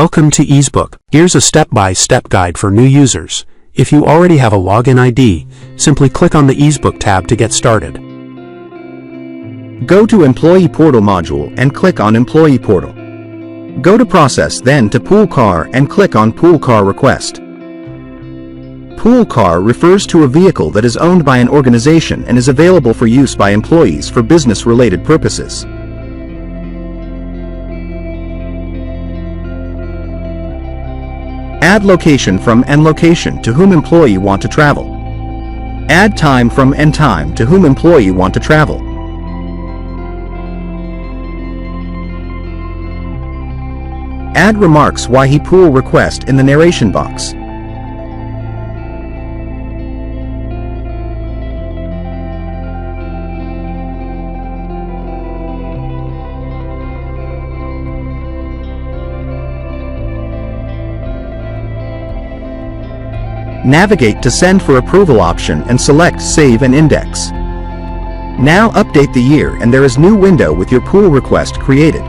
Welcome to EEZBOOK. Here's a step-by-step guide for new users. If you already have a login ID, simply click on the EEZBOOK tab to get started. Go to Employee Portal module and click on Employee Portal. Go to Process, then to Pool Car and click on Pool Car Request. Pool car refers to a vehicle that is owned by an organization and is available for use by employees for business-related purposes. Add location from and location to whom employee want to travel. Add time from and time to whom employee want to travel. Add remarks why he pool request in the narration box. Navigate to Send for Approval option and select Save and Index. Now update the year and there is new window with your pool request created.